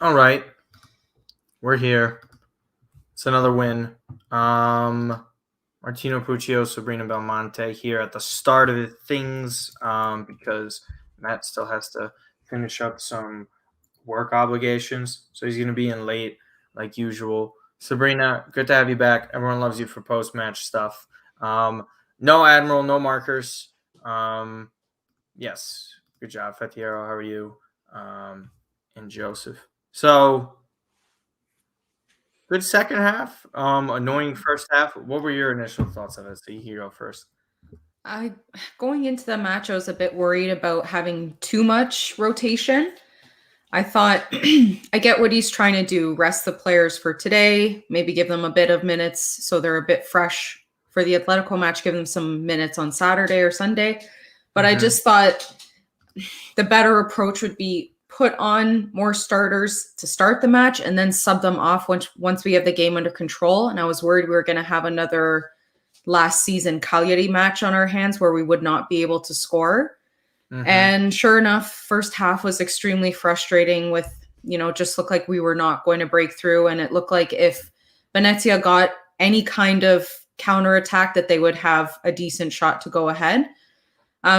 All right. We're here. It's another win. Martino Puccio, Sabrina Belmonte here at the start of things because Matt still has to finish up some work obligations. So he's going to be in late like usual. Sabrina, good to have you back. Everyone loves you for post-match stuff. No Admiral, no markers. Yes, good job, Fetiero. How are you? And Joseph. So good second half. Annoying first half. What were your initial thoughts of it? So you go first. Going into the match, I was a bit worried about having too much rotation. I thought I get what he's trying to do, rest the players for today, maybe give them a bit of minutes so they're a bit fresh for the Atletico match, give them some minutes on Saturday or Sunday. But I just thought the better approach would be put on more starters to start the match and then sub them off once we have the game under control. And I was worried we were going to have another last season Cagliari match on our hands where we would not be able to score. And sure enough, first half was extremely frustrating with, just looked like we were not going to break through. And it looked like if Venezia got any kind of counterattack that they would have a decent shot to go ahead.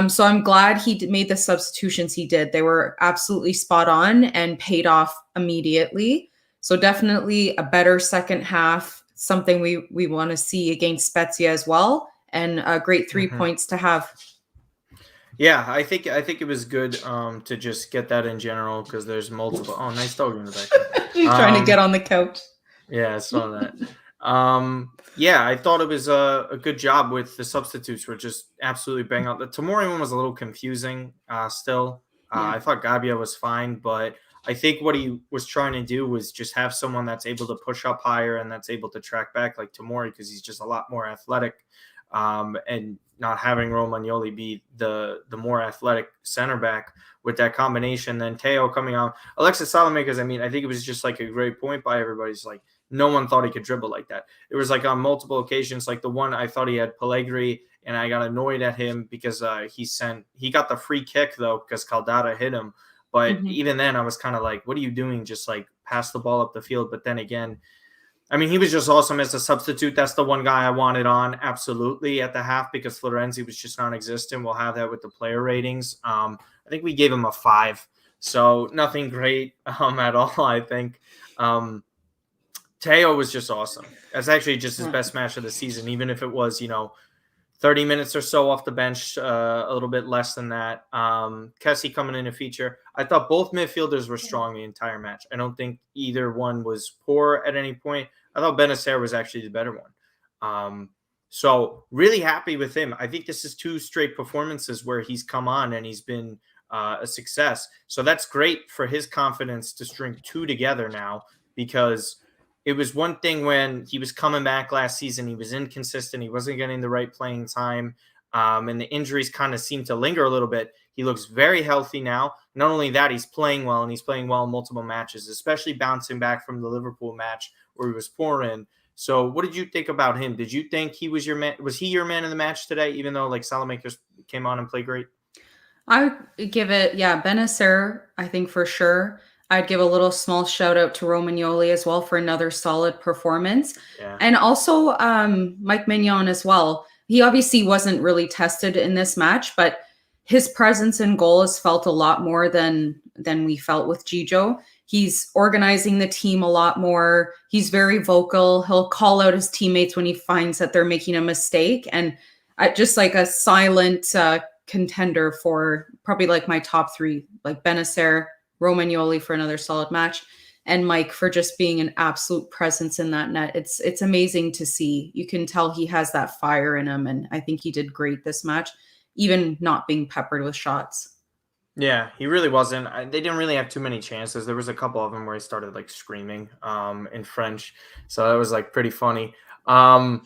So I'm glad he made the substitutions he did. They were absolutely spot on and paid off immediately. So definitely a better second half, something we want to see against Spezia as well. And a great 3 points to have. Yeah, I think it was good to just get that in general because there's multiple. Oh, nice dog in the back. He's trying to get on the couch. Yeah, I saw that. Yeah, I thought it was a good job with the substitutes. Were just absolutely bang out. The Tomori one was a little confusing. Still, I thought Gabbia was fine, but I think what he was trying to do was just have someone that's able to push up higher and that's able to track back like Tomori because he's just a lot more athletic. And not having Romagnoli be the more athletic center back with that combination. Then Teo coming on. Alexis Salamakers, I think it was just like a great point by everybody's like no one thought he could dribble like that. It was like on multiple occasions, like the one I thought he had Pellegrini, and I got annoyed at him because he got the free kick though because Caldara hit him. But even then I was kind of like, what are you doing? Just like pass the ball up the field. But then again, he was just awesome as a substitute. That's the one guy I wanted on absolutely at the half because Florenzi was just non-existent. We'll have that with the player ratings. I think we gave him a 5. So nothing great at all, I think. Teo was just awesome. That's actually just his best match of the season, even if it was, 30 minutes or so off the bench, a little bit less than that. Kessie coming in a feature. I thought both midfielders were strong the entire match. I don't think either one was poor at any point. I thought Benacer was actually the better one. So really happy with him. I think this is 2 straight performances where he's come on and he's been a success. So that's great for his confidence to string 2 together now because it was one thing when he was coming back last season. He was inconsistent. He wasn't getting the right playing time. And the injuries kind of seemed to linger a little bit. He looks very healthy now. Not only that, he's playing well, and he's playing well in multiple matches, especially bouncing back from the Liverpool match where he was poor in. So what did you think about him? Did you think he was your man? Was he your man of the match today, even though like Salamakers came on and played great? I would give it, Benacer, I think for sure. I'd give a little small shout out to Romagnoli as well for another solid performance. Yeah. And also Mike Mignon as well. He obviously wasn't really tested in this match, but his presence in goal has felt a lot more than we felt with Gigio. He's organizing the team a lot more. He's very vocal. He'll call out his teammates when he finds that they're making a mistake. And just like a silent contender for probably like my top 3, like Benacer, Romagnoli for another solid match, and Mike for just being an absolute presence in that net. It's amazing to see. You can tell he has that fire in him, and I think he did great this match, even not being peppered with shots. Yeah, he really wasn't. They didn't really have too many chances. There was a couple of them where he started like screaming in French, so that was like pretty funny. I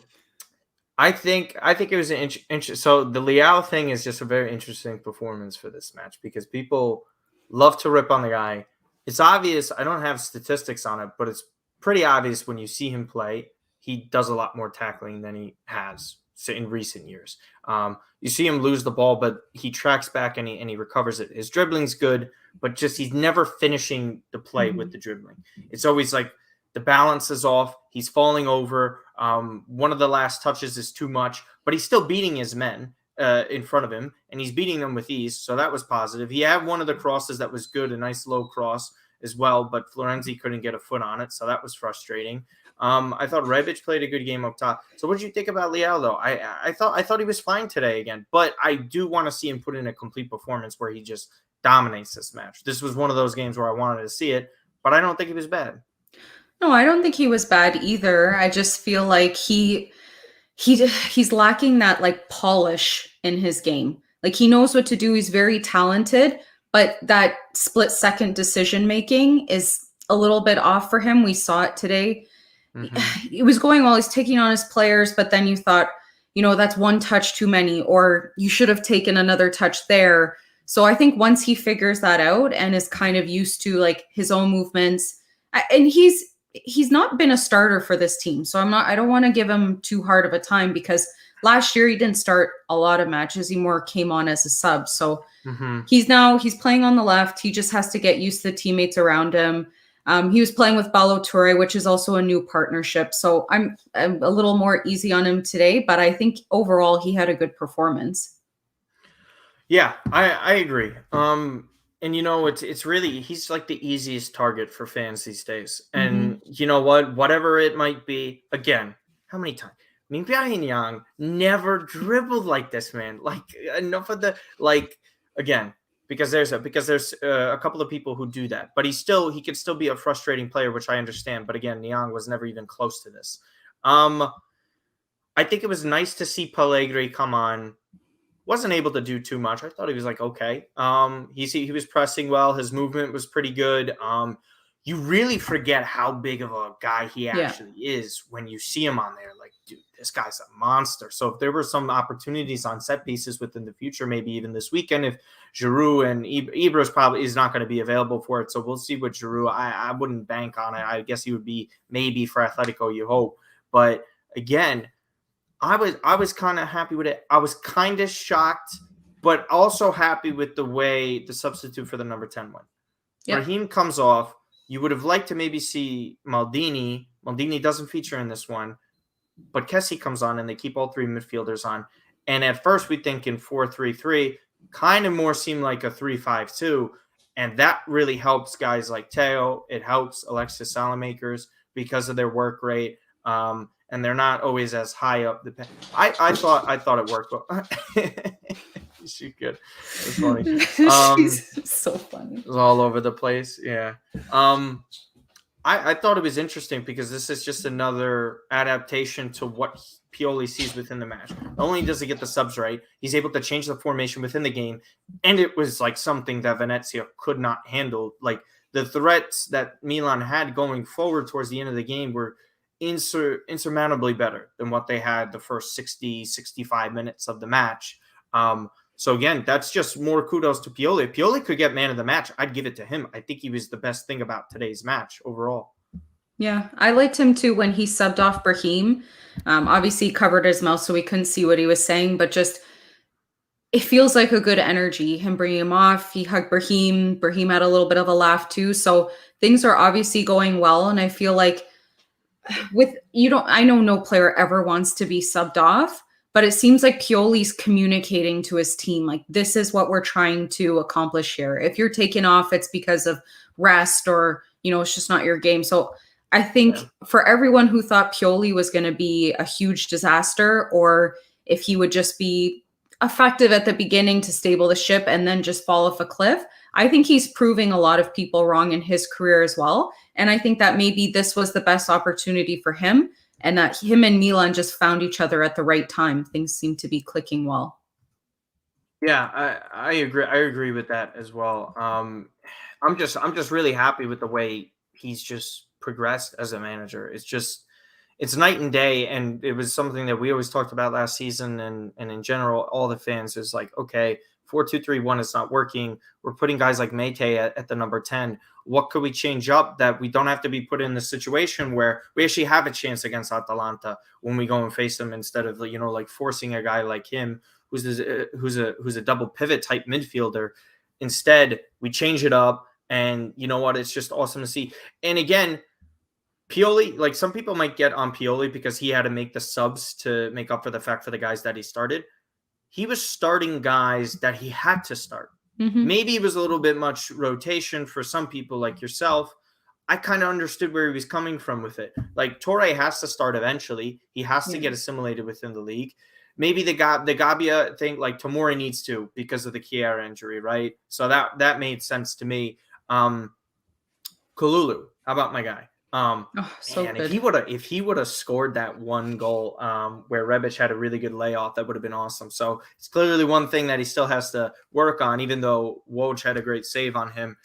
think it was an interesting. So the Leao thing is just a very interesting performance for this match because people love to rip on the guy. It's obvious. I don't have statistics on it, but it's pretty obvious when you see him play. He does a lot more tackling than he has in recent years. You see him lose the ball, but he tracks back and he recovers it. His dribbling's good. but just he's never finishing the play with the dribbling. It's always like the balance is off. He's falling over. One of the last touches is too much, but he's still beating his men in front of him, and he's beating them with ease. So that was positive. He had one of the crosses that was good, a nice low cross as well, but Florenzi couldn't get a foot on it, so that was frustrating. I thought Rebic played a good game up top. So what did you think about Leal, though? I thought he was fine today again, but I do want to see him put in a complete performance where he just dominates this match. This was one of those games where I wanted to see it, but I don't think he was bad. No, I don't think he was bad either. I just feel like he's lacking that like polish in his game. Like he knows what to do. He's very talented, but that split second decision making is a little bit off for him. We saw it today. It was going well. He's taking on his players, but then you thought, that's one touch too many, or you should have taken another touch there. So I think once he figures that out and is kind of used to like his own movements, and he's not been a starter for this team. So I don't want to give him too hard of a time, because last year he didn't start a lot of matches. He more came on as a sub. So he's playing on the left. He just has to get used to the teammates around him. He was playing with Ballo-Touré, which is also a new partnership. So I'm a little more easy on him today, but I think overall he had a good performance. Yeah, I agree. And it's really, he's like the easiest target for fans these days. And you know what? Whatever it might be, again, how many times? Mingbiao Yang never dribbled like this, man. Like enough of the again. Because there's a couple of people who do that, but he could still be a frustrating player, which I understand. But again, Niang was never even close to this. I think it was nice to see Pellegrini come on. Wasn't able to do too much. I thought he was like okay. He was pressing well. His movement was pretty good. You really forget how big of a guy he actually is when you see him on there. Like, dude, this guy's a monster. So if there were some opportunities on set pieces within the future, maybe even this weekend, if Giroud and Ibra probably is not going to be available for it. So we'll see what Giroud. I wouldn't bank on it. I guess he would be maybe for Atletico, you hope. But again, I was kind of happy with it. I was kind of shocked, but also happy with the way the substitute for the number 10 went. Yep. Raheem comes off. You would have liked to maybe see Maldini. Maldini doesn't feature in this one, but Kessie comes on and they keep all three midfielders on. And at first we think in 4-3-3, kind of more seemed like a 3-5-2. And that really helps guys like Teo. It helps Alexis Salamakers because of their work rate. And they're not always as high up. I thought it worked. But she's good. It's funny. She's so funny. It was all over the place. Yeah. I thought it was interesting because this is just another adaptation to what Pioli sees within the match. Not only does he get the subs right, he's able to change the formation within the game. And it was like something that Venezia could not handle. Like the threats that Milan had going forward towards the end of the game were insurmountably better than what they had the first 60, 65 minutes of the match. So again, that's just more kudos to Pioli. If Pioli could get man of the match, I'd give it to him. I think he was the best thing about today's match overall. Yeah, I liked him too when he subbed off Brahim. Obviously, he covered his mouth so we couldn't see what he was saying, but just it feels like a good energy. Him bringing him off, he hugged Brahim. Brahim had a little bit of a laugh too. So things are obviously going well, and I feel like I know no player ever wants to be subbed off, but it seems like Pioli's communicating to his team, like, this is what we're trying to accomplish here. If you're taken off, it's because of rest or, it's just not your game. So I think for everyone who thought Pioli was going to be a huge disaster, or if he would just be effective at the beginning to stable the ship and then just fall off a cliff, I think he's proving a lot of people wrong in his career as well. And I think that maybe this was the best opportunity for him, and that him and Milan just found each other at the right time. Things seem to be clicking well. Yeah, I agree. I agree with that as well. I'm just really happy with the way he's just progressed as a manager. It's night and day. And it was something that we always talked about last season. And in general, all the fans is like, okay, 4-2-3-1 is not working. We're putting guys like Mate at the number 10. What could we change up that we don't have to be put in the situation where we actually have a chance against Atalanta when we go and face them, instead of, like forcing a guy like him who's a double pivot type midfielder. Instead, we change it up, and you know what? It's just awesome to see. And again, Pioli, like some people might get on Pioli because he had to make the subs to make up for the fact for the guys that he started. He was starting guys that he had to start. Maybe it was a little bit much rotation for some people like yourself. I kind of understood where he was coming from with it. Like Torre has to start eventually. He has to get assimilated within the league. Maybe the Gabbia thing, like Tomori needs to because of the Chiara injury, right? So that made sense to me. Kalulu, how about my guy? So man, good. if he would have scored that one goal where Rebic had a really good layoff, that would have been awesome. So it's clearly one thing that he still has to work on, even though Woj had a great save on him.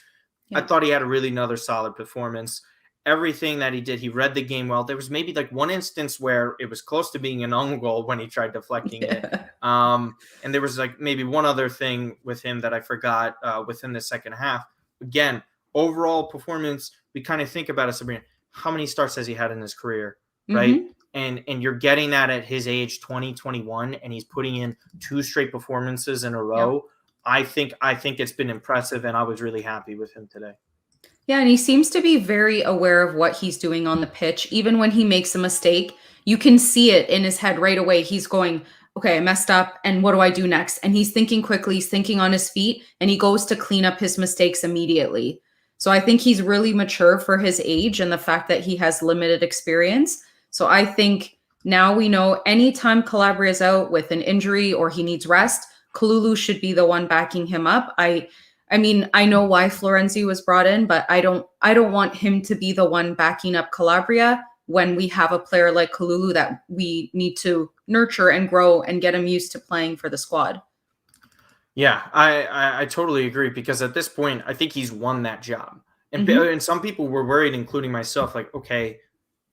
I thought he had a really another solid performance. Everything that he did, he read the game well. There was maybe like one instance where it was close to being an own goal when he tried deflecting it. And there was like maybe one other thing with him that I forgot within the second half. Again, overall performance, we kind of think about it, Sabrina. How many starts has he had in his career, right? And you're getting that at his age, 20, 21, and he's putting in 2 straight performances in a row. I think it's been impressive, and I was really happy with him today. Yeah, and he seems to be very aware of what he's doing on the pitch. Even when he makes a mistake, you can see it in his head right away. He's going, okay, I messed up, and what do I do next? And he's thinking quickly, he's thinking on his feet, and he goes to clean up his mistakes immediately. So I think he's really mature for his age and the fact that he has limited experience. So I think now we know anytime Calabria is out with an injury or he needs rest, Kalulu should be the one backing him up. I mean, I know why Florenzi was brought in, but I don't want him to be the one backing up Calabria when we have a player like Kalulu that we need to nurture and grow and get him used to playing for the squad. Yeah, I totally agree, because at this point, I think he's won that job. And some people were worried, including myself, like, okay,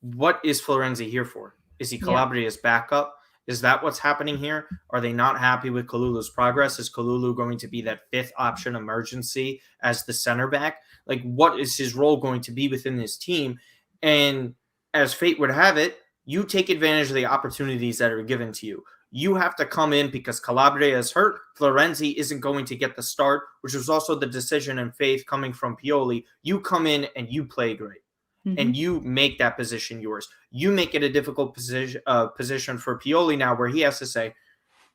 what is Florenzi here for? Is he Calabria's backup? Is that what's happening here? Are they not happy with Kalulu's progress? Is Kalulu going to be that 5th option emergency as the center back? Like, what is his role going to be within this team? And as fate would have it, you take advantage of the opportunities that are given to you. You have to come in because Calabria is hurt. Florenzi isn't going to get the start, which was also the decision and faith coming from Pioli. You come in and you play great. And you make that position yours. You make it a difficult position for Pioli now, where he has to say,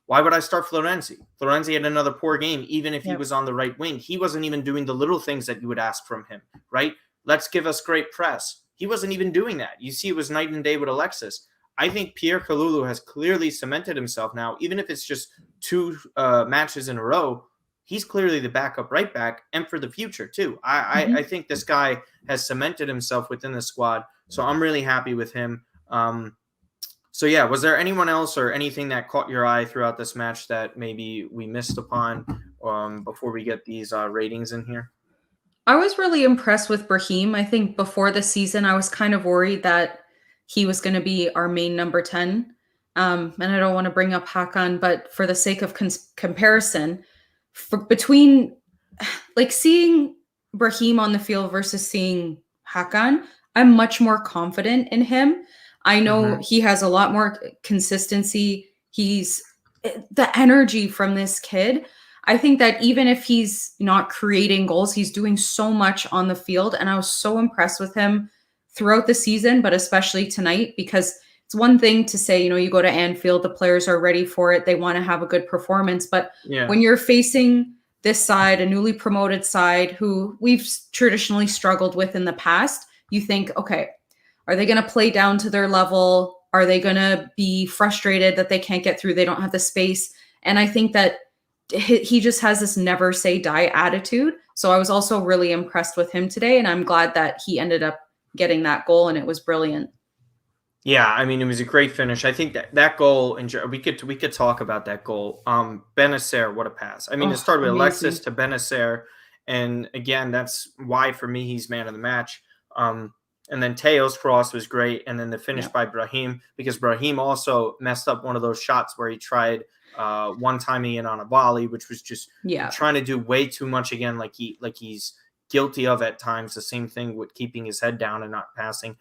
why would I start Florenzi? Florenzi had another poor game, even if he was on the right wing. He wasn't even doing the little things that you would ask from him, right? Let's give us great press. He wasn't even doing that. You see, it was night and day with Alexis. I think Pierre Kalulu has clearly cemented himself now, even if it's just 2 matches in a row. He's clearly the backup right back, and for the future too. I think this guy has cemented himself within the squad, so I'm really happy with him. So yeah, was there anyone else or anything that caught your eye throughout this match that maybe we missed upon before we get these ratings in here? I was really impressed with Brahim. I think before the season, I was kind of worried that he was going to be our main number 10. And I don't want to bring up Hakan, but for the sake of comparison, between like seeing Brahim on the field versus seeing Hakan, I'm much more confident in him. I know he has a lot more consistency. He's the energy from this kid. I think that even if he's not creating goals, he's doing so much on the field. And I was so impressed with him throughout the season, but especially tonight, because it's one thing to say, you go to Anfield, the players are ready for it. They want to have a good performance. But when you're facing this side, a newly promoted side who we've traditionally struggled with in the past, you think, okay, are they going to play down to their level? Are they going to be frustrated that they can't get through? They don't have the space. And I think that he just has this never say die attitude. So I was also really impressed with him today. And I'm glad that he ended up getting that goal, and it was brilliant. Yeah, I mean, it was a great finish. I think that goal, and we could talk about that goal. Benacer, what a pass! I mean, it started with Alexis to Benacer, and again, that's why for me he's man of the match. And then Teo's cross was great, and then the finish by Brahim, because Brahim also messed up one of those shots where he tried one-timing in on a volley, which was just trying to do way too much again, like he's guilty of at times. The same thing with keeping his head down and not passing.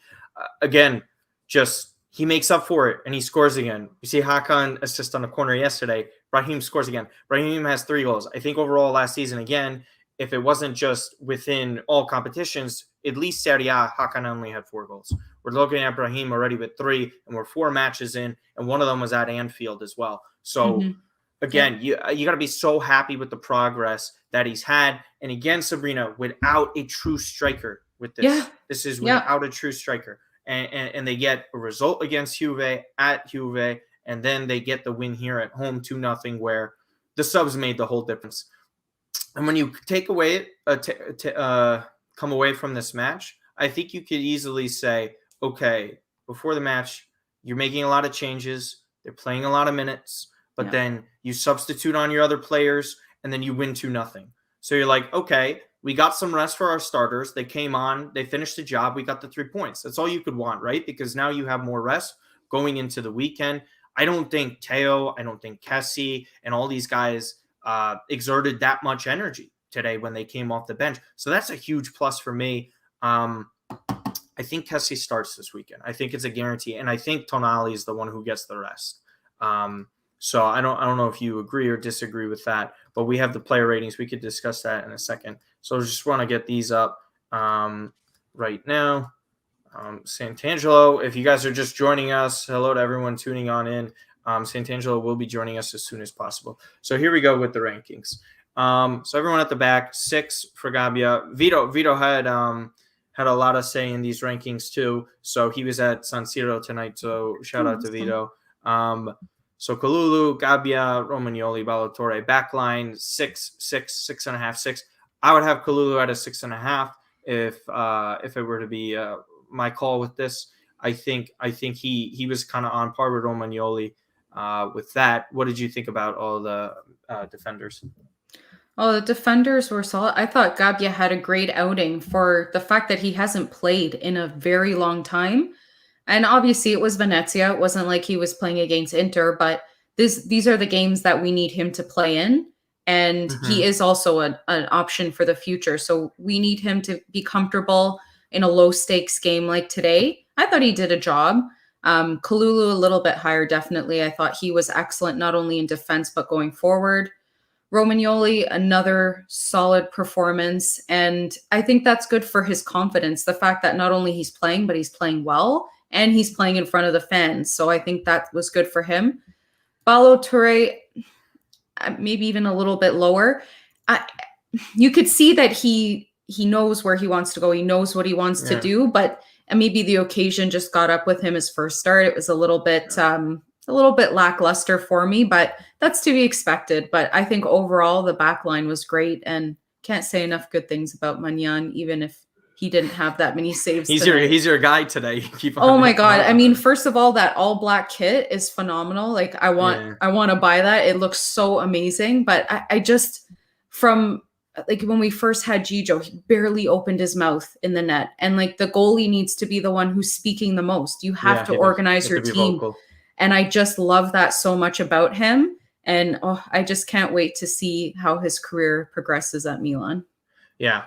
Again. Just he makes up for it and he scores again. You see Hakan assist on a corner yesterday. Brahim scores again. Brahim has 3 goals. I think overall last season, again, if it wasn't just within all competitions, at least Serie A, Hakan only had 4 goals. We're looking at Brahim already with 3, and we're 4 matches in, and one of them was at Anfield as well. So again, you got to be so happy with the progress that he's had. And again, Sabrina, without a true striker with this, this is without a true striker. And they get a result against Juve at Juve, and then they get the win here at home 2-0, where the subs made the whole difference. And when you take away come away from this match, I think you could easily say, okay, before the match, you're making a lot of changes. They're playing a lot of minutes, but then you substitute on your other players, and then you win 2-0. So you're like, okay, we got some rest for our starters. They came on, they finished the job. We got the 3 points. That's all you could want, right? Because now you have more rest going into the weekend. I don't think Teo, I don't think Kessie, and all these guys exerted that much energy today when they came off the bench. So that's a huge plus for me. I think Kessie starts this weekend. I think it's a guarantee, and I think Tonali is the one who gets the rest. So I don't know if you agree or disagree with that, but we have the player ratings. We could discuss that in a second. So I just want to get these up right now. Santangelo, if you guys are just joining us, hello to everyone tuning on in. Santangelo will be joining us as soon as possible. So here we go with the rankings. So everyone at the back, 6 for Gabbia. Vito had a lot of say in these rankings too. So he was at San Siro tonight. So shout out to Vito. So Kalulu, Gabbia, Romagnoli, Ballatore, backline 6.5, 6. I would have Kalulu at a 6.5 if it were to be my call with this. I think he was kind of on par with Romagnoli with that. What did you think about all the defenders? Oh, the defenders were solid. I thought Gabbia had a great outing for the fact that he hasn't played in a very long time. And obviously it was Venezia. It wasn't like he was playing against Inter, but these are the games that we need him to play in. And he is also an option for the future. So we need him to be comfortable in a low stakes game like today. I thought he did a job. Kalulu a little bit higher, definitely. I thought he was excellent, not only in defense, but going forward. Romagnoli, another solid performance. And I think that's good for his confidence. The fact that not only he's playing, but he's playing well and he's playing in front of the fans. So I think that was good for him. Ballo-Touré, maybe even a little bit lower. You could see that he knows where he wants to go. He knows what he wants to do, but maybe the occasion just got up with him his first start. It was a little bit lackluster for me, but that's to be expected. But I think overall the back line was great, and can't say enough good things about Magnan, even if he didn't have that many saves. He's your guy today. Oh my God. I mean, first of all, that all black kit is phenomenal. Like I want to buy that. It looks so amazing. But I just, from like when we first had Gijo, he barely opened his mouth in the net. And like the goalie needs to be the one who's speaking the most. You have to organize your team. Vocal. And I just love that so much about him. And I just can't wait to see how his career progresses at Milan. Yeah.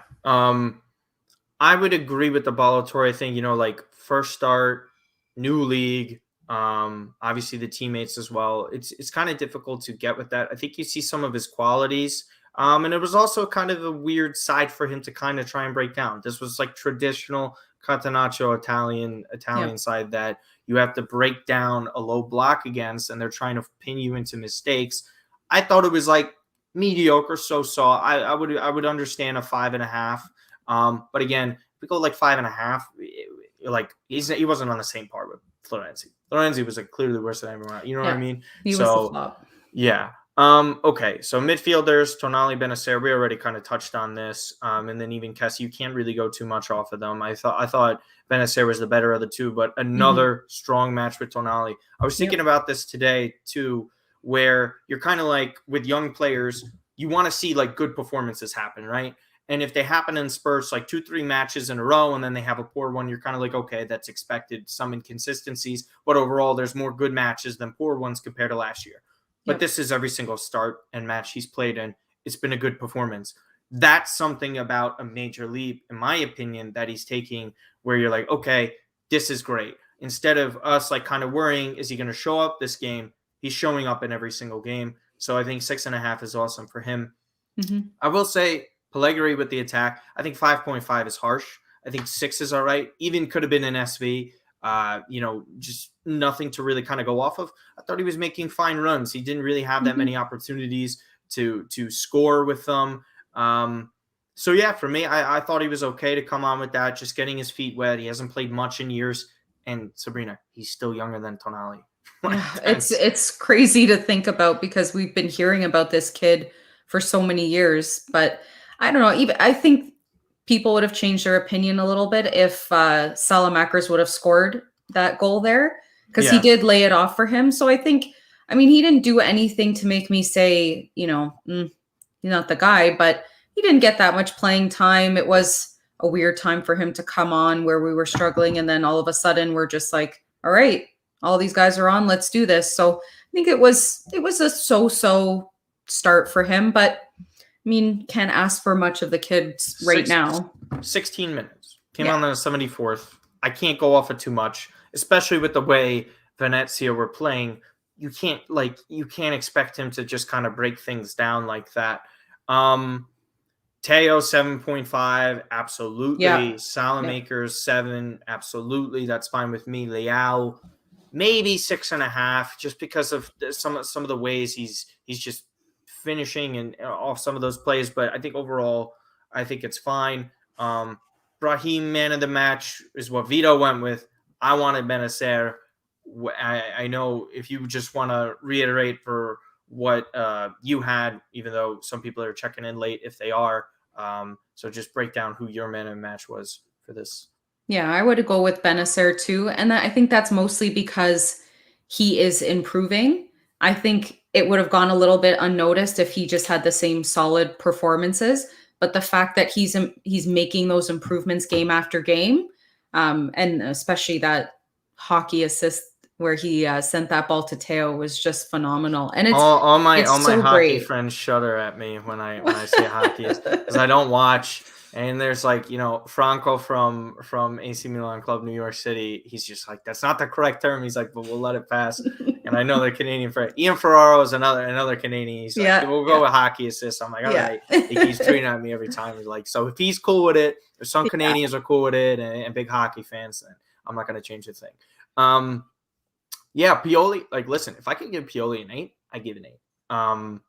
I would agree with the Ballo-Touré thing, like first start, new league, obviously the teammates as well. It's kind of difficult to get with that. I think you see some of his qualities. And it was also kind of a weird side for him to kind of try and break down. This was like traditional Catenaccio Italian side that you have to break down a low block against, and they're trying to pin you into mistakes. I thought it was like mediocre, so-so. I would understand a 5.5. But again, if we go like 5.5, like he wasn't on the same par with Florenzi. Florenzi was like clearly worse than everyone else. You know what I mean? He was the flop. Yeah. Okay. So midfielders, Tonali, Benacer, we already kind of touched on this. And then even Kessie, you can't really go too much off of them. I thought Benacer was the better of the two, but another strong match with Tonali. I was thinking about this today too, where you're kind of like with young players, you want to see like good performances happen, right? And if they happen in spurts, like 2-3 matches in a row, and then they have a poor one, you're kind of like, okay, that's expected, some inconsistencies. But overall, there's more good matches than poor ones compared to last year. But this is every single start and match he's played in. It's been a good performance. That's something about a major leap, in my opinion, that he's taking where you're like, okay, this is great. Instead of us like kind of worrying, is he going to show up this game? He's showing up in every single game. So I think 6.5 is awesome for him. I will say, Pellegrini with the attack. I think 5.5 is harsh. I think 6 is all right. Even could have been an SV. Just nothing to really kind of go off of. I thought he was making fine runs. He didn't really have that many opportunities to score with them. So yeah, for me, I thought he was okay to come on with that, just getting his feet wet. He hasn't played much in years. And Sabrina, he's still younger than Tonali. It's crazy to think about because we've been hearing about this kid for so many years. But I don't know. Even I think people would have changed their opinion a little bit if Salamakers would have scored that goal there because he did lay it off for him. So I think, he didn't do anything to make me say, you're not the guy, but he didn't get that much playing time. It was a weird time for him to come on where we were struggling. And then all of a sudden we're just like, all right, all these guys are on, let's do this. So I think it was a so-so start for him, but can't ask for much of the kids now. 16 minutes. Came on the 74th. I can't go off of too much, especially with the way Venezia were playing. You can't expect him to just kind of break things down like that. Teo 7.5, absolutely. Yeah. Salamakers 7, absolutely. That's fine with me. Leao, maybe 6.5, just because of some of the ways he's just finishing and off some of those plays. But I think overall, I think it's fine. Brahim, man of the match, is what Vito went with. I wanted Benacer. I know if you just want to reiterate for what you had, even though some people are checking in late if they are. So just break down who your man of the match was for this. Yeah, I would go with Benacer too. And I think that's mostly because he is improving. I think it would have gone a little bit unnoticed if he just had the same solid performances. But the fact that he's making those improvements game after game, and especially that hockey assist where he sent that ball to Teo was just phenomenal. And it's all my so hockey great. friends shudder at me when I say hockey because I don't watch. And there's Franco from AC Milan Club New York City. He's just like, that's not the correct term. He's like, but we'll let it pass. And I know the Canadian friend Ian Ferraro is another Canadian. He's like, we'll go with hockey assist. I'm like, all right. He keeps tweeting at me every time. He's like, so if he's cool with it, if some Canadians are cool with it and big hockey fans, then I'm not going to change a thing. Pioli, listen, if I could give Pioli an 8, I give an 8.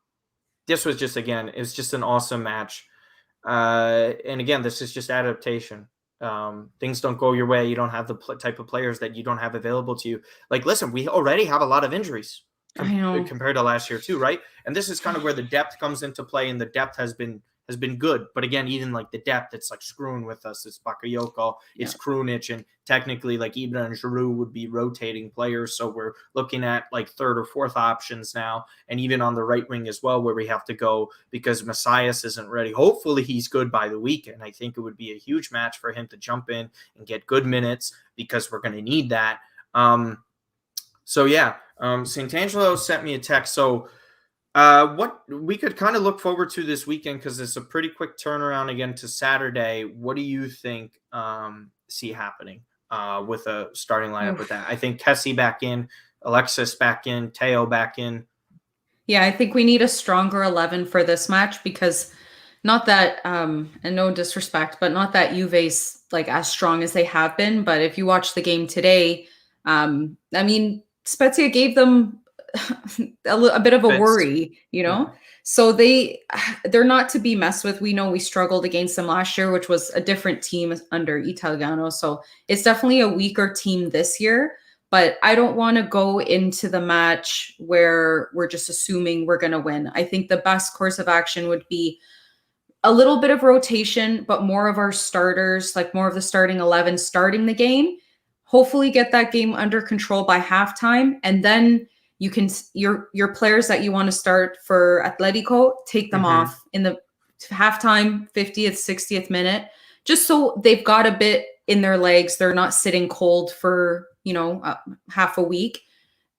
This was just, again, it's just an awesome match. And again, this is just adaptation. Things don't go your way. You don't have the type of players that you don't have available to you. Listen, we already have a lot of injuries compared to last year too, right? And this is kind of where the depth comes into play, and the depth has been good. But again, even the depth, it's screwing with us. It's Bakayoko, it's Krunic, and technically Ibra and Giroud would be rotating players. So we're looking at third or fourth options now, and even on the right wing as well, where we have to go because Messias isn't ready. Hopefully he's good by the weekend. I think it would be a huge match for him to jump in and get good minutes because we're going to need that. Santangelo sent me a text. So what we could kind of look forward to this weekend, because it's a pretty quick turnaround again to Saturday. What do you think see happening with a starting lineup with that? I think Kessie back in, Alexis back in, Teo back in. Yeah, I think we need a stronger 11 for this match, because not that, and no disrespect, but not that Juve's as strong as they have been. But if you watch the game today, Spezia gave them a bit of a worry, So they're not to be messed with. We know we struggled against them last year, which was a different team under Italiano. So it's definitely a weaker team this year, but I don't want to go into the match where we're just assuming we're going to win. I think the best course of action would be a little bit of rotation, but more of our starters, more of the starting 11 starting the game, hopefully get that game under control by halftime. And then you can your players that you want to start for Atletico, take them off in the halftime, 50th, 60th minute, just so they've got a bit in their legs. They're not sitting cold for, half a week.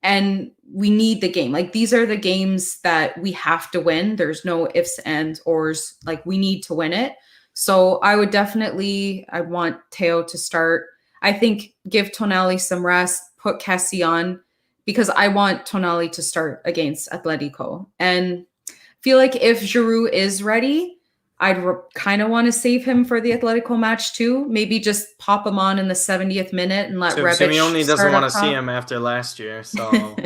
And we need the game. These are the games that we have to win. There's no ifs, ands, ors. We need to win it. So I want Teo to start. I think give Tonali some rest, put Kessie on, because I want Tonali to start against Atletico. And feel like if Giroud is ready, I'd kind of want to save him for the Atletico match too. Maybe just pop him on in the 70th minute and let Rebic Simeone doesn't start want up to see top. him after last year, so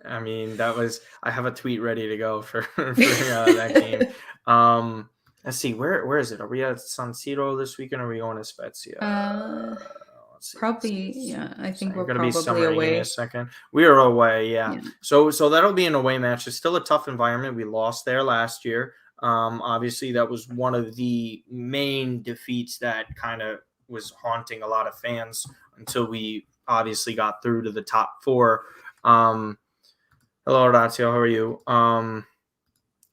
I mean I have a tweet ready to go for that game. Let's see, where is it? Are we at San Siro this weekend, or are we going to Spezia? Let's see. Probably, yeah. I think You're we're gonna be probably summaring. Give me a away. second. We are away, yeah. Yeah. So that'll be an away match. It's still a tough environment. We lost there last year. Obviously, that was one of the main defeats that kind of was haunting a lot of fans until we obviously got through to the top four. Hello, Orazio. How are you?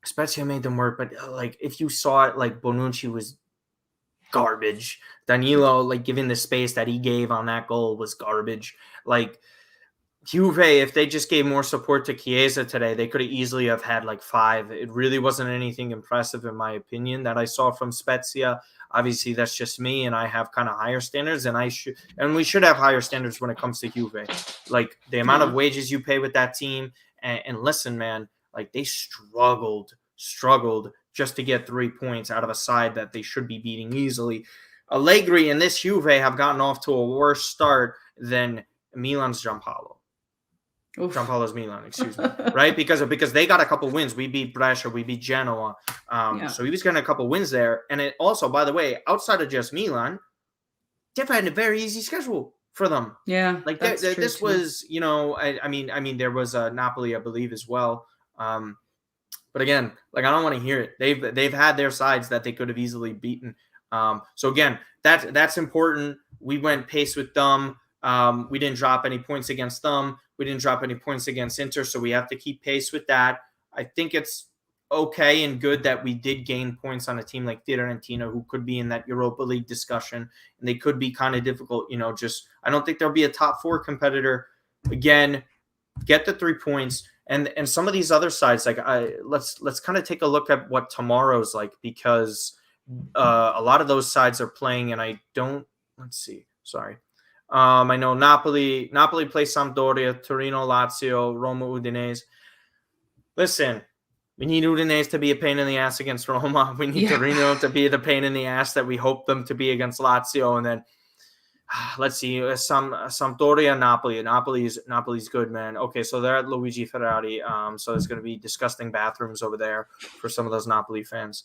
Spezia made them work, but like if you saw it, like Bonucci was garbage. Danilo, like giving the space that he gave on that goal was garbage. Like Juve, if they just gave more support to Chiesa today, they could have easily have had like 5. It really wasn't anything impressive in my opinion that I saw from Spezia. Obviously, that's just me, and I have kind of higher standards, and we should have higher standards when it comes to Juve. Like the amount of wages you pay with that team, and listen, man, like they struggled just to get 3 points out of a side that they should be beating easily. Allegri and this Juve have gotten off to a worse start than Milan's Giampaolo. Giampaolo's Milan, excuse me, right? Because they got a couple wins. We beat Brescia, we beat Genoa. So he was getting a couple wins there. And it also, by the way, outside of just Milan, they've had a very easy schedule for them. Yeah, like this was, I mean, there was Napoli, I believe, as well. But again, like I don't want to hear it. They've had their sides that they could have easily beaten. So again, that's important. We went pace with them. We didn't drop any points against them. We didn't drop any points against Inter, so we have to keep pace with that. I think it's okay and good that we did gain points on a team like Fiorentina, who could be in that Europa League discussion, and they could be kind of difficult. I don't think there'll be a top 4 competitor. Again, get the 3 points. And some of these other sides, like let's kind of take a look at what tomorrow's like, because a lot of those sides are playing, and let's see. Sorry. I know Napoli plays Sampdoria, Torino, Lazio, Roma, Udinese. Listen, we need Udinese to be a pain in the ass against Roma. We need Torino to be the pain in the ass that we hope them to be against Lazio. And then let's see, Sampdoria, Napoli. Napoli's good, man. Okay, so they're at Luigi Ferrari. So there's going to be disgusting bathrooms over there for some of those Napoli fans.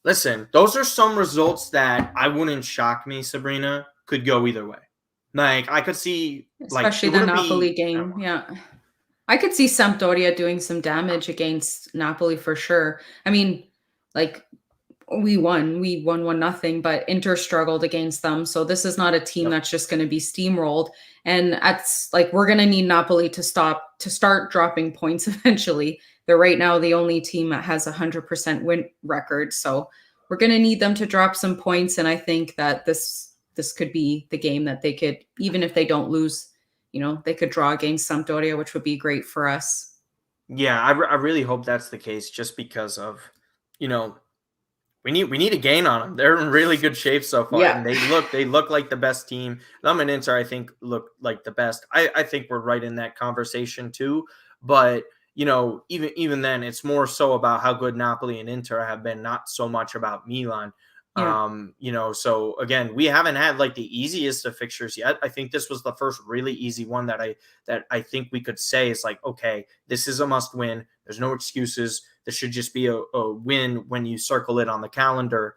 Listen, those are some results that I wouldn't shock me, Sabrina, could go either way. Like I could see, especially the Napoli game. Yeah, I could see Sampdoria doing some damage against Napoli for sure. I mean, like we won 1-0, but Inter struggled against them. So this is not a team that's just going to be steamrolled. And that's like we're going to need Napoli to start dropping points eventually. They're right now the only team that has 100% win record. So we're going to need them to drop some points. And I think that this could be the game that they could, even if they don't lose, they could draw against Sampdoria, which would be great for us. Yeah, I really hope that's the case, just because of, we need a gain on them. They're in really good shape so far, and they look like the best team. Them and Inter, I think, look like the best. I think we're right in that conversation too. But even then, it's more so about how good Napoli and Inter have been, not so much about Milan. Yeah. So again, we haven't had like the easiest of fixtures yet. I think this was the first really easy one that I think we could say is like, okay, this is a must win. There's no excuses. This should just be a win when you circle it on the calendar.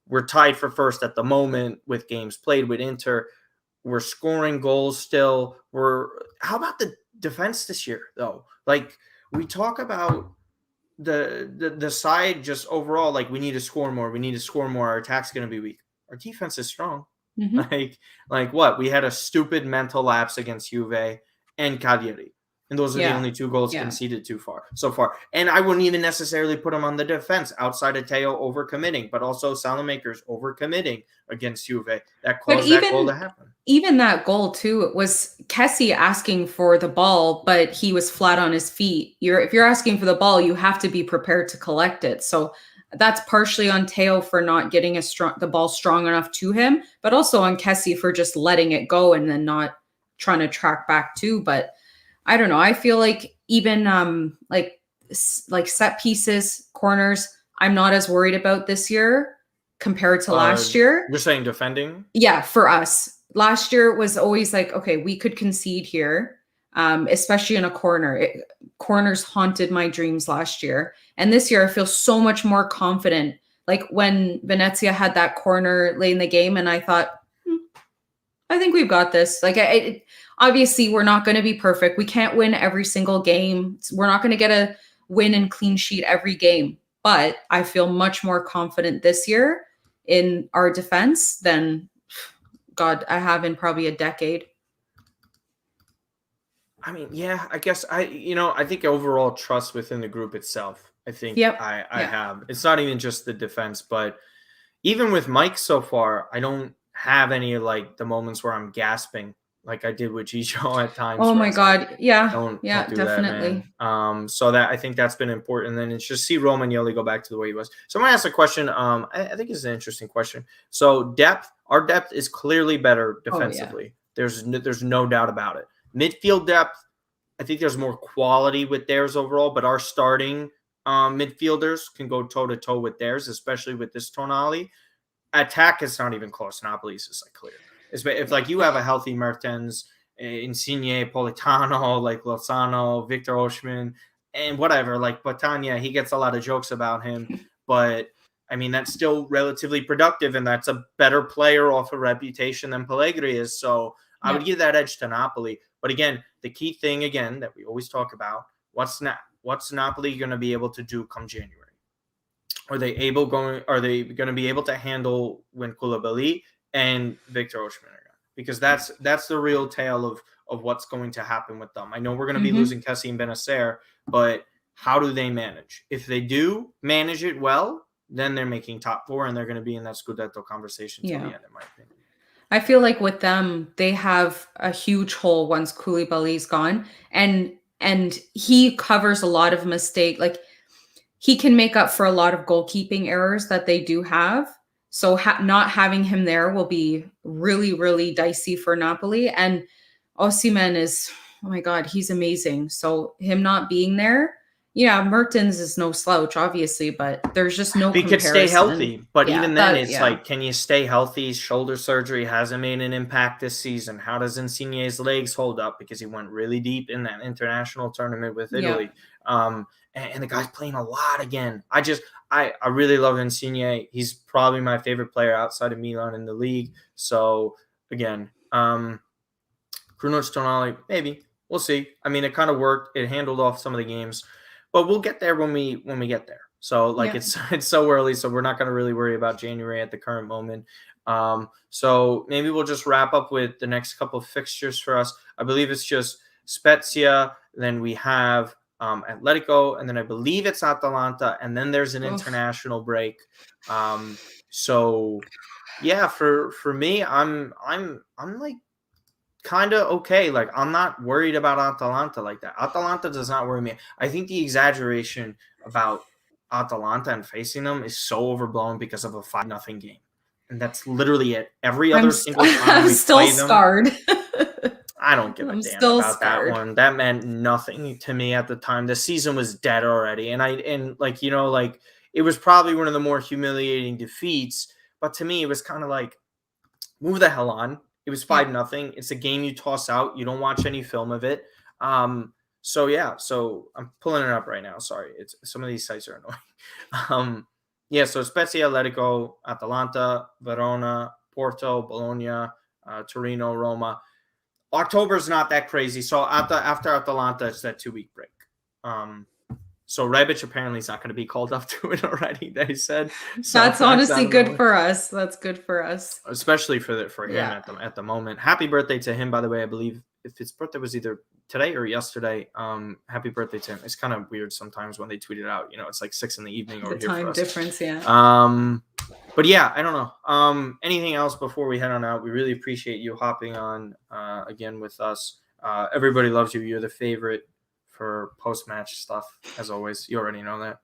We're tied for first at the moment with games played with Inter. We're scoring goals still. How about the defense this year though? Like we talk about the side just overall, like we need to score more. Our attack's going to be weak. Our defense is strong. Mm-hmm. Like what? We had a stupid mental lapse against Juve and Cagliari. And those are the only 2 goals conceded so far. And I wouldn't even necessarily put them on the defense outside of Teo overcommitting, but also Salamakers overcommitting against Juve. That caused that goal to happen. Even that goal too, it was Kessie asking for the ball, but he was flat on his feet. If you're asking for the ball, you have to be prepared to collect it. So that's partially on Teo for not getting the ball strong enough to him, but also on Kessie for just letting it go and then not trying to track back too. But I don't know. I feel like even like set pieces, corners, I'm not as worried about this year compared to last year. You're saying defending? Yeah, for us. Last year was always like, okay, we could concede here, especially in a corner. Corners haunted my dreams last year. And this year I feel so much more confident. Like when Venezia had that corner late in the game, and I thought, I think we've got this. Like, obviously, we're not going to be perfect. We can't win every single game. We're not going to get a win and clean sheet every game. But I feel much more confident this year in our defense than, God, I have in probably a decade. I mean, yeah, I guess I think overall trust within the group itself. I think I have. It's not even just the defense, but even with Mike so far, I don't have any like the moments where I'm gasping like I did with Gijo at times. Oh my God. Like, yeah. Don't do definitely. That, man. So that I think that's been important. And then it's just see Romagnoli go back to the way he was. So I'm gonna ask a question. I think it's an interesting question. So our depth is clearly better defensively. There's no doubt about it. Midfield depth, I think there's more quality with theirs overall, but our starting midfielders can go toe to toe with theirs, especially with this Tonali. Attack is not even close. Napoli's is like clear. If like you have a healthy Mertens, Insigne, Politano, like Lozano, Victor Osimhen, and whatever, like Botagna, he gets a lot of jokes about him, but I mean that's still relatively productive, and that's a better player off a reputation than Pellegrini is. So I would give that edge to Napoli. But again, the key thing again that we always talk about: what's Napoli going to be able to do come January? Are they going to be able to handle when Koulibaly and Victor Osimhen are gone? Because that's the real tale of what's going to happen with them. I know we're going to be losing Kessie and Benacer, but how do they manage? If they do manage it well, then they're making top four and they're going to be in that Scudetto conversation till the end, in my opinion. I feel like with them, they have a huge hole once Koulibaly's gone, and he covers a lot of mistake. Like he can make up for a lot of goalkeeping errors that they do have. So not having him there will be really, really dicey for Napoli. And Osimhen is, oh my God, he's amazing. So him not being there, Mertens is no slouch, obviously, but there's just no comparison. He could stay healthy, but even then it's like, can you stay healthy? Shoulder surgery hasn't made an impact this season. How does Insigne's legs hold up? Because he went really deep in that international tournament with Italy. And the guy's playing a lot again. I really love Insigne. He's probably my favorite player outside of Milan in the league. So again, Bruno Tonali, maybe. We'll see. I mean, it kind of worked. It handled off some of the games. But we'll get there when we get there. So it's so early, so we're not going to really worry about January at the current moment. So maybe we'll just wrap up with the next couple of fixtures for us. I believe it's just Spezia, then we have Atletico, and then I believe it's Atalanta, and then there's an international break. So yeah, for me, I'm like kind of okay. Like I'm not worried about Atalanta like that. Atalanta does not worry me. I think the exaggeration about Atalanta and facing them is so overblown because of a 5-0 game, and that's literally it. Every other single time we still play them, scarred. I don't give a damn about scarred. That one. That meant nothing to me at the time. The season was dead already, and it was probably one of the more humiliating defeats. But to me, it was kind of like, move the hell on. It was 5-0. It's a game you toss out. You don't watch any film of it. So I'm pulling it up right now. Sorry, some of these sites are annoying. So Spezia, Atletico, Atalanta, Verona, Porto, Bologna, Torino, Roma. October's not that crazy. So after Atalanta, it's that 2-week break. So Rebic apparently is not going to be called up to it already, they said. So that's honestly good for us. That's good for us. Especially for him at the moment. Happy birthday to him, by the way. I believe if his birthday was either today or yesterday, happy birthday to him. It's kind of weird sometimes when they tweet it out. It's like 6 p.m. over here. The time difference, yeah. But yeah, I don't know. Anything else before we head on out? We really appreciate you hopping on again with us. Everybody loves you. You're the favorite for post-match stuff, as always. You already know that.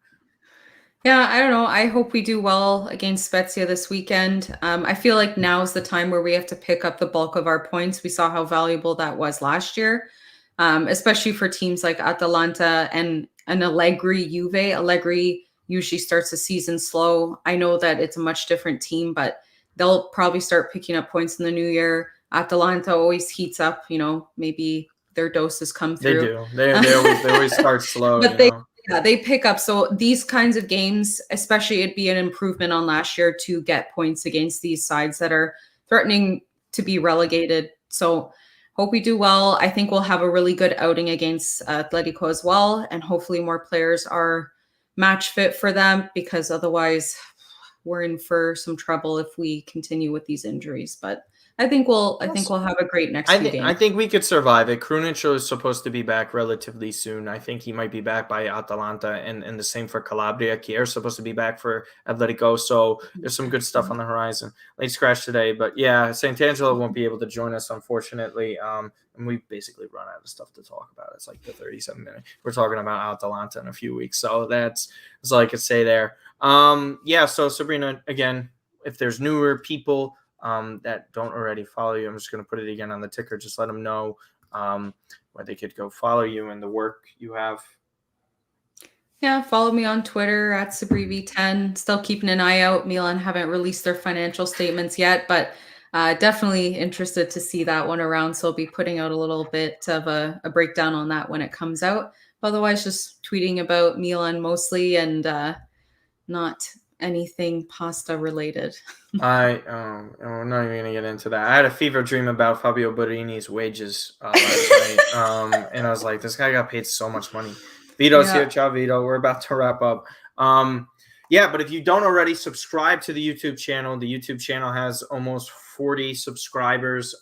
Yeah, I don't know. I hope we do well against Spezia this weekend. I feel like now is the time where we have to pick up the bulk of our points. We saw how valuable that was last year, especially for teams like Atalanta and an Allegri Juve. Allegri usually starts the season slow. I know that it's a much different team, but they'll probably start picking up points in the new year. Atalanta always heats up, maybe their doses come They through. do. They always start slow, But they pick up. So these kinds of games, especially, it'd be an improvement on last year to get points against these sides that are threatening to be relegated. So hope we do well. I think we'll have a really good outing against Atletico as well. And hopefully more players are match fit for them, because otherwise we're in for some trouble if we continue with these injuries. But I think we'll have a great next few games. I think we could survive it. Krunic is supposed to be back relatively soon. I think he might be back by Atalanta, and the same for Calabria. Kier's supposed to be back for Atletico, so there's some good stuff on the horizon. Late scratch today, but yeah, Santangelo won't be able to join us, unfortunately. And we've basically run out of stuff to talk about. It's like the 37 minute. We're talking about Atalanta in a few weeks, so that's all I could say there. Yeah, so Sabrina, again, if there's newer people that don't already follow you, I'm just going to put it again on the ticker. Just let them know where they could go follow you and the work you have. Yeah, follow me on Twitter at Sabrivi10. Still keeping an eye out. Milan haven't released their financial statements yet, but definitely interested to see that one around. So I'll be putting out a little bit of a breakdown on that when it comes out. Otherwise, just tweeting about Milan mostly, and not anything pasta related. I'm not even gonna get into that. I had a fever dream about Fabio Borini's wages last night, and I was like, this guy got paid so much money. Vito's here. Ciao, Vito. We're about to wrap up. Yeah, but if you don't already subscribe to the YouTube channel has almost 40 subscribers.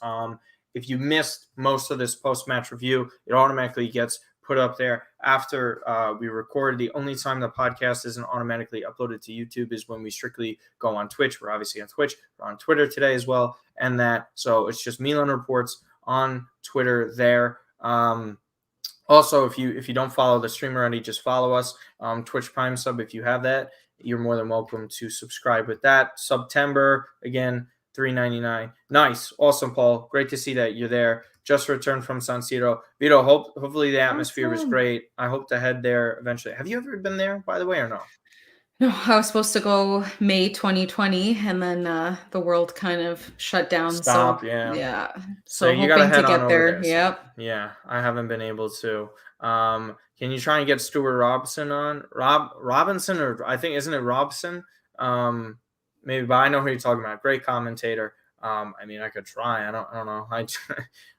If you missed most of this post-match review, it automatically gets put up there after we record. The only time the podcast isn't automatically uploaded to YouTube is when we strictly go on Twitch. We're obviously on Twitch. We're on Twitter today as well. So it's just Milan Reports on Twitter there. Also, if you don't follow the stream already, just follow us. Twitch Prime sub, if you have that, you're more than welcome to subscribe with that. September, again, $3.99. Nice. Awesome, Paul. Great to see that you're there. Just returned from San Siro. Vito, hopefully the atmosphere was great. I hope to head there eventually. Have you ever been there, by the way, or no? No, I was supposed to go May 2020, and then the world kind of shut down. Stop, so, yeah. So you gotta head to get on there. Over there. Yep. Yeah, I haven't been able to. Can you try and get Stuart Robinson on? Robinson, or I think, isn't it Robson? Maybe, but I know who you're talking about. Great commentator. I mean, I could try. I don't know.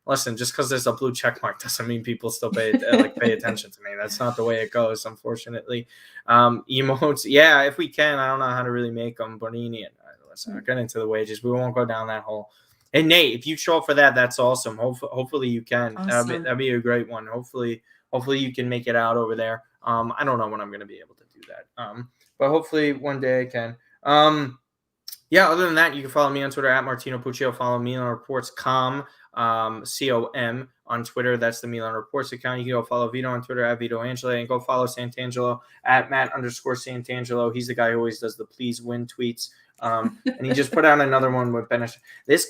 Listen, just because there's a blue check mark doesn't mean people still pay attention to me. That's not the way it goes, unfortunately. Emotes, yeah, if we can. I don't know how to really make them. Bonini, listen, I'll get into the wages. We won't go down that hole. And Nate, if you show up for that, that's awesome. Hopefully you can. Awesome. That'd be a great one. Hopefully you can make it out over there. I don't know when I'm going to be able to do that. But hopefully one day I can. Yeah, other than that, you can follow me on Twitter at Martino Puccio. Follow Milan Reports com, C-O-M on Twitter. That's the Milan Reports account. You can go follow Vito on Twitter at Vito Angela, and go follow Santangelo at Matt_Santangelo. He's the guy who always does the please win tweets. And he just put out another one with Benacer. This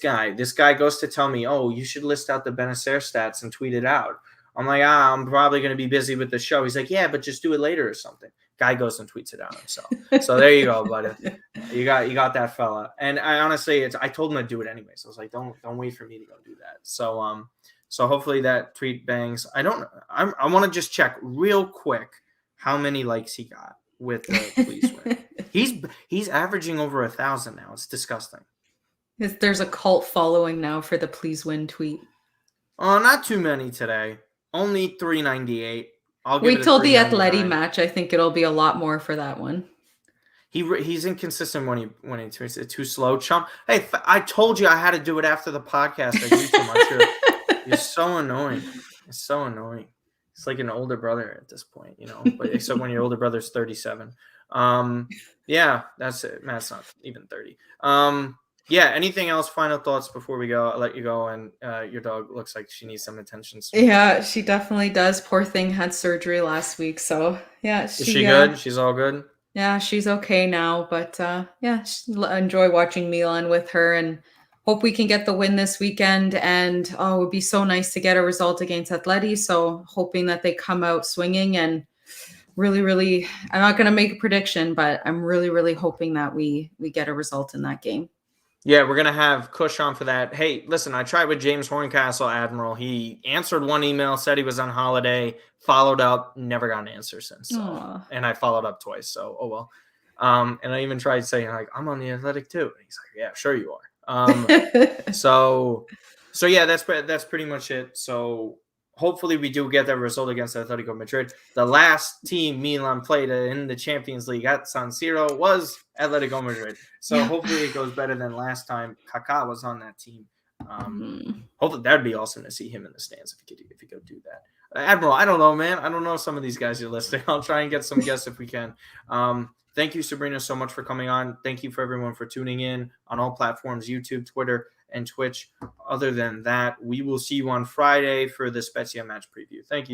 guy goes to tell me, oh, you should list out the Benacer stats and tweet it out. I'm like, I'm probably going to be busy with the show. He's like, yeah, but just do it later or something. Guy goes and tweets it out himself. So there you go, buddy. You got that fella. And I honestly, I told him to do it anyway. So I was like, don't wait for me to go do that. So so hopefully that tweet bangs. I want to just check real quick how many likes he got with the please win. He's averaging over 1,000 now. It's disgusting. There's a cult following now for the please win tweet. Oh, not too many today. Only 398. Wait till the Atleti match. I think it'll be a lot more for that one. He's inconsistent when he tweets it. Too slow, chump. Hey, I told you I had to do it after the podcast. I do too much. You're so annoying. It's so annoying. It's like an older brother at this point, But except when your older brother's 37. Yeah, that's it. Matt's not even 30. Yeah, anything else? Final thoughts before we go? I'll let you go. And your dog looks like she needs some attention soon. Yeah, she definitely does. Poor thing had surgery last week. So, yeah. Is she good? She's all good? Yeah, she's okay now. But, yeah, enjoy watching Milan with her and hope we can get the win this weekend. And, it would be so nice to get a result against Atleti. So, hoping that they come out swinging and really, I'm not going to make a prediction, but I'm really hoping that we get a result in that game. Yeah, we're going to have Kush on for that. Hey, listen, I tried with James Horncastle, Admiral. He answered one email, said he was on holiday, followed up, never got an answer since. So, and I followed up twice. So, oh well. And I even tried saying, like, I'm on the Athletic too. And he's like, yeah, sure you are. So yeah, that's pretty much it. So hopefully we do get that result against Atletico Madrid. The last team Milan played in the Champions League at San Siro was Atletico Madrid. So hopefully it goes better than last time. Kaká was on that team. Hopefully that would be awesome to see him in the stands if he could do that. Admiral, I don't know, man. I don't know some of these guys you're listing. I'll try and get some guests if we can. Thank you, Sabrina, so much for coming on. Thank you for everyone for tuning in on all platforms, YouTube, Twitter, and Twitch. Other than that, we will see you on Friday for the Spezia match preview. Thank you.